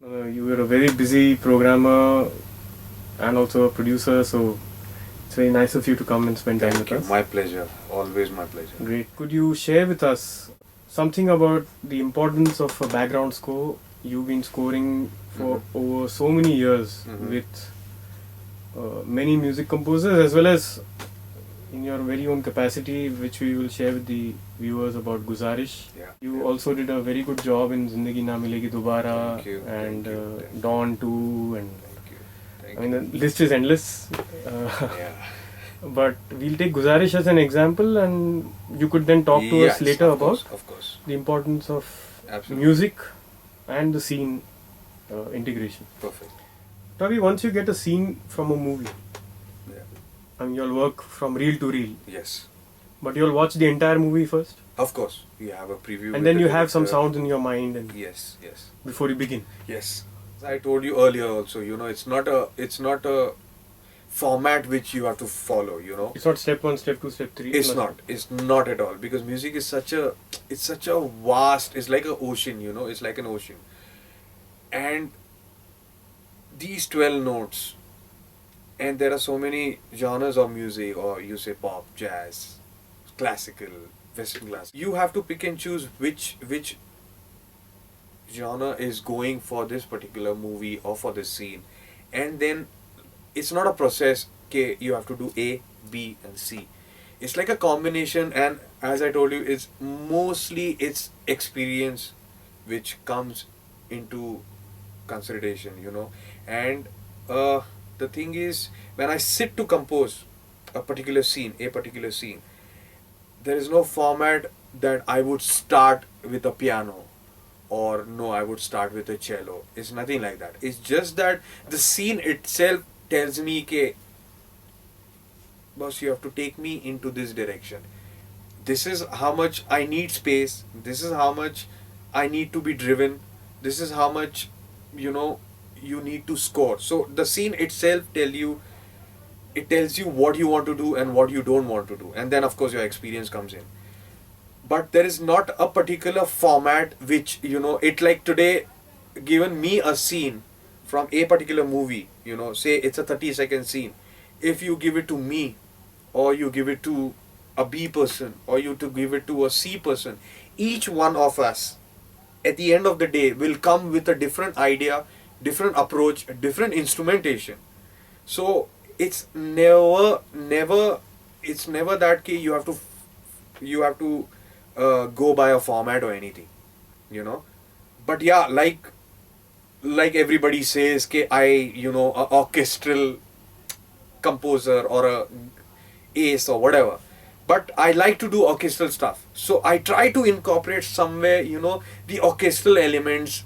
You were a very busy programmer and also a producer, so it's very nice of you to come and spend time with us. My pleasure. Always my pleasure. Great. Could you share with us something about the importance of a background score? You've been scoring for over so many years with many music composers, as well as in your very own capacity, which we will share with the viewers about Guzaarish. You also did a very good job in Zindagi Naa Milegi Dobara and Dawn 2, and I mean the list is endless. But we'll take Guzaarish as an example, and you could then talk to us later about the importance of music and the scene integration. Perfect. Tubby, once you get a scene from a movie, I mean, you'll work from reel to reel. Yes. But you'll watch the entire movie first? Of course. You have a preview. And then you have some sounds in your mind. And yes. Before you begin. Yes. As I told you earlier also, it's not a format which you have to follow, It's not step 1, step 2, step 3. It's not at all, because music is such a vast, it's like an ocean, it's like an ocean. And these 12 notes, and there are so many genres of music, or you say pop, jazz, classical, western classical. You have to pick and choose which genre is going for this particular movie or for this scene. And then it's not a process, okay, you have to do A, B and C. It's like a combination, and as I told you, it's mostly experience which comes into consideration, and the thing is, when I sit to compose a particular scene, there is no format that I would start with a piano, or no, I would start with a cello. It's nothing like that. It's just that the scene itself tells me, ke, boss, you have to take me into this direction. This is how much I need space. This is how much I need to be driven. This is how much, you need to score. So the scene itself tells you what you want to do and what you don't want to do. And then of course your experience comes in. But there is not a particular format which, it like today, given me a scene from a particular movie, say it's a 30-second scene. If you give it to me, or you give it to a B person, or you to give it to a C person, each one of us at the end of the day will come with a different idea, different approach, different instrumentation. So it's never that you have to go by a format or anything, But yeah, like everybody says, a orchestral composer or a ace or whatever. But I like to do orchestral stuff. So I try to incorporate somewhere, the orchestral elements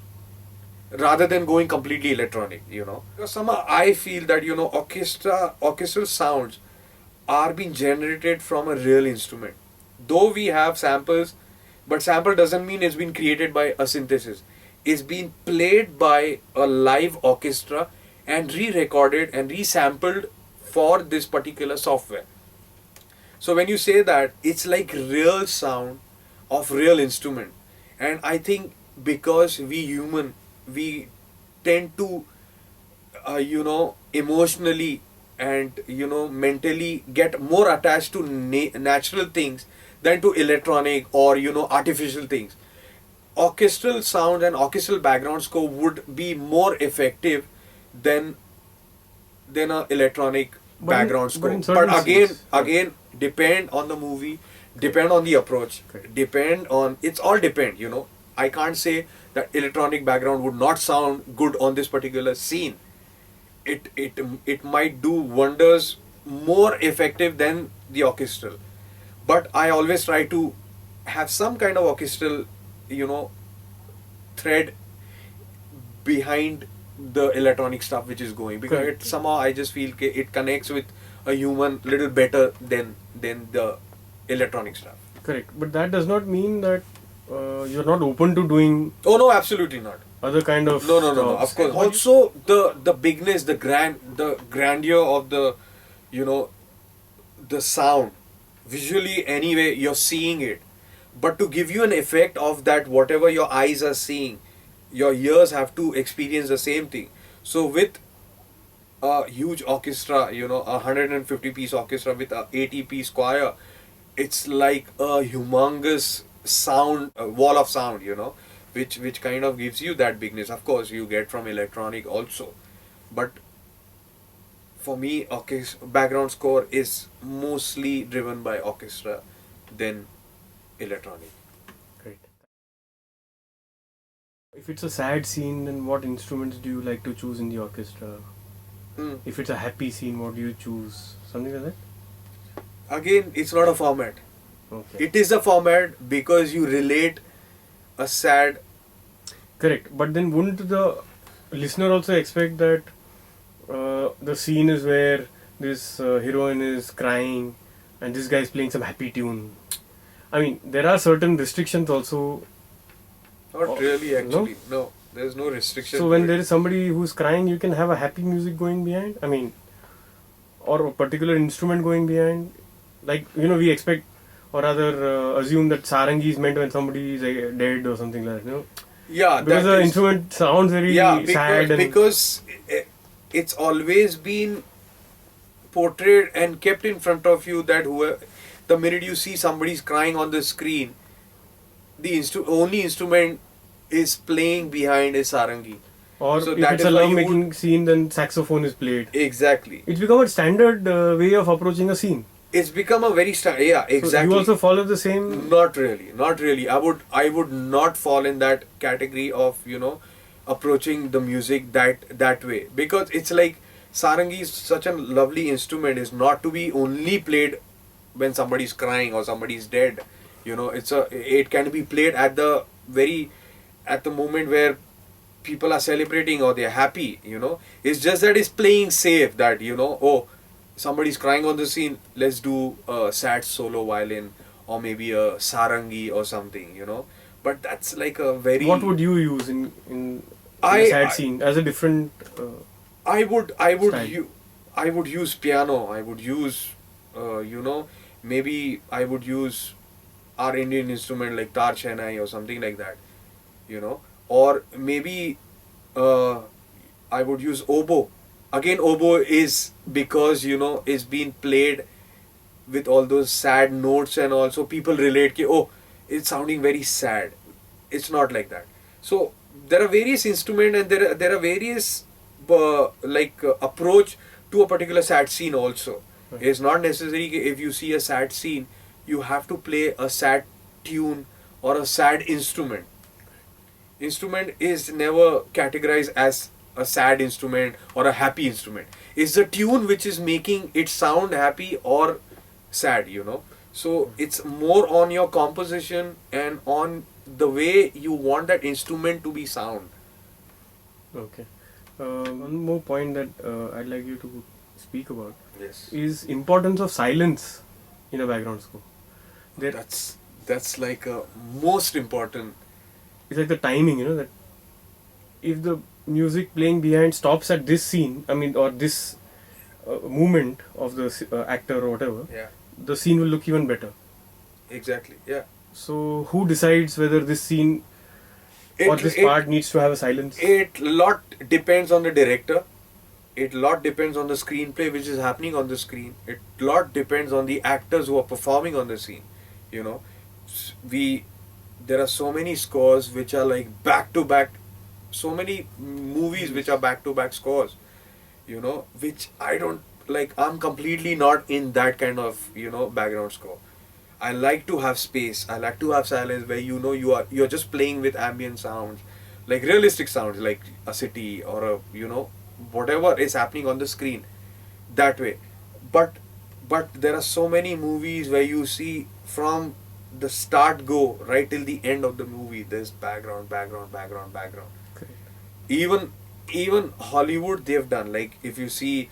rather than going completely electronic, Because somehow I feel that, orchestral sounds are being generated from a real instrument. Though we have samples, but sample doesn't mean it's been created by a synthesis. It's been played by a live orchestra and re-recorded and resampled for this particular software. So when you say that, it's like real sound of real instrument. And I think because we tend to, emotionally and, mentally get more attached to natural things than to electronic or, artificial things. Orchestral sound and orchestral background score would be more effective than a electronic background score. But again, depend on the movie, depend on the approach, it's all depend, I can't say that electronic background would not sound good on this particular scene. It might do wonders more effective than the orchestral. But I always try to have some kind of orchestral, thread behind the electronic stuff which is going, because it somehow I just feel it connects with a human little better than the electronic stuff. Correct. But that does not mean that you're not open to doing... Oh no, absolutely not. Other kind of... No, of course. Also the bigness, the grandeur of the, the sound. Visually anyway, you're seeing it. But to give you an effect of that, whatever your eyes are seeing, your ears have to experience the same thing. So with a huge orchestra, you know, a 150-piece orchestra with a 80-piece choir, it's like a humongous sound, a wall of sound, you know, which kind of gives you that bigness. Of course, you get from electronic also, but for me, background score is mostly driven by orchestra than electronic. Great. If it's a sad scene, then what instruments do you like to choose in the orchestra? Mm. If it's a happy scene, what do you choose? Something like that? Again, it's not a format. Okay. It is a format because you relate a sad. Correct. But then wouldn't the listener also expect that the scene is where this heroine is crying and this guy is playing some happy tune? I mean, there are certain restrictions also. Not really, actually. No, there's no restriction. So when there is somebody who's crying, you can have a happy music going behind. I mean, or a particular instrument going behind. Like, you know, we expect or rather assume that sarangi is meant when somebody is dead or something like that. You know? Yeah, Because the instrument sounds very sad. Because it's always been portrayed and kept in front of you that the minute you see somebody's crying on the screen, the only instrument is playing behind is sarangi. Or So if that it's is a why love you making scene, then saxophone is played. Exactly. It's become a standard way of approaching a scene. It's become a very yeah, exactly. So you also follow the same. Not really, not really. I would not fall in that category of, you know, approaching the music that way, because it's like sarangi is such a lovely instrument, is not to be only played when somebody's crying or somebody's dead. You know, it can be played at the moment where people are celebrating or they're happy. You know, it's just that it's playing safe. That, you know, oh, somebody's crying on the scene, let's do a sad solo violin or maybe a sarangi or something, you know. But that's like a very. What would you use in a sad scene as a different? I would style. I would use piano. I would use you know, maybe I would use our Indian instrument like tar Chennai or something like that, you know, or maybe I would use oboe. Again, oboe is because, you know, is being played with all those sad notes, and also people relate ki, oh, it's sounding very sad. It's not like that. So there are various instruments, and there are various approach to a particular sad scene also. Right. It's not necessary ki if you see a sad scene, you have to play a sad tune or a sad instrument. Instrument is never categorized as a sad instrument or a happy instrument. It's the tune which is making it sound happy or sad, you know. So it's more on your composition and on the way you want that instrument to be sound. Okay. One more point that I'd like you to speak about Yes. is importance of silence in a background score. That's like a most important. It's like the timing, you know, that if the music playing behind stops at this scene, I mean, or this movement of the actor or whatever, Yeah. the scene will look even better. Exactly. Yeah. So who decides whether this scene or this part needs to have a silence? It lot depends on the director. It lot depends on the screenplay which is happening on the screen. It lot depends on the actors who are performing on the scene. You know, there are so many scores which are like back to back. So many movies which are back to back scores. You know, which I don't like. I'm completely not in that kind of, you know, background score. I like to have space. I like to have silence where, you know, you're just playing with ambient sounds, like realistic sounds, like a city or a, you know, whatever is happening on the screen, that way. But there are so many movies where you see from the start go right till the end of the movie, there's background. Correct. Even Hollywood, they've done, like, if you see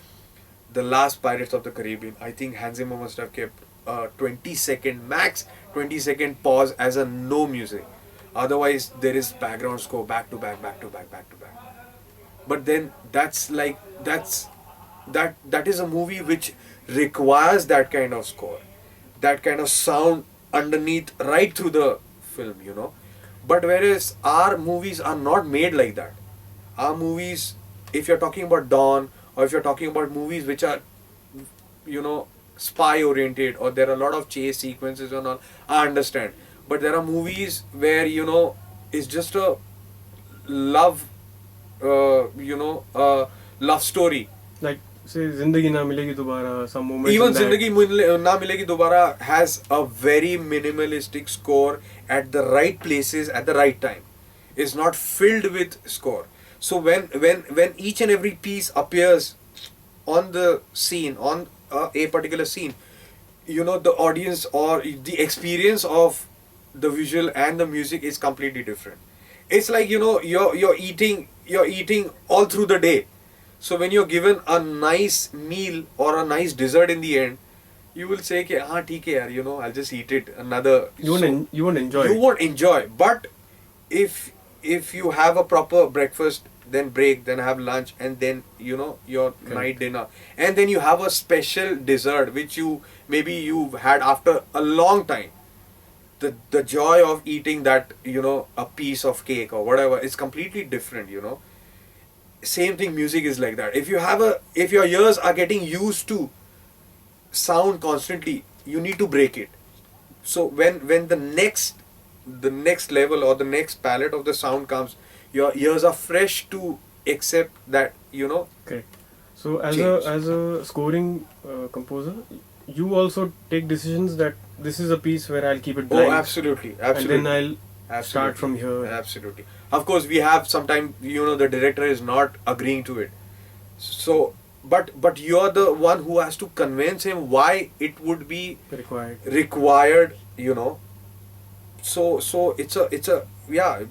the last Pirates of the Caribbean, I think Hans Zimmer must have kept 20-second max 20-second pause as a no music. Otherwise there is background score back to back. But then that is a movie which requires that kind of score, that kind of sound underneath right through the film, you know. But whereas our movies are not made like that. Our movies, if you're talking about Dawn, or if you're talking about movies which are, you know, spy oriented, or there are a lot of chase sequences and all, I understand. But there are movies where, you know, it's just a love, love story. Like say Zindagi Naa Milegi Dobara, some moments. Even in that. Zindagi Na Milegi Dobara has a very minimalistic score at the right places at the right time. It's not filled with score. So when each and every piece appears on the scene, on a particular scene, you know, the audience or the experience of the visual and the music is completely different. It's like, you know, you're eating all through the day. So when you're given a nice meal or a nice dessert in the end, you will say, "Okay, हाँ ठीक है यार, you know, I'll just eat it." Another. You won't enjoy. You won't enjoy. But if you have a proper breakfast, then break, then have lunch, and then, you know, your night dinner, and then you have a special dessert which you've had after a long time. The joy of eating that, you know, a piece of cake or whatever is completely different, you know. Same thing, music is like that. If your ears are getting used to sound constantly, you need to break it. So when the next level or the next palette of the sound comes, your ears are fresh to accept that, you know. Correct. So as change. a scoring composer, you also take decisions that this is a piece where I'll keep it blank. Oh, absolutely. And then I'll Absolutely. start from here. Absolutely. Of course, we have sometimes, you know, the director is not agreeing to it. So, but you're the one who has to convince him why it would be required, you know. So it's a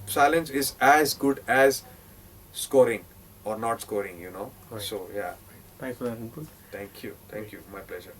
silence is as good as scoring or not scoring, you know. Right. So yeah. Thanks for that input. Thank you. My pleasure.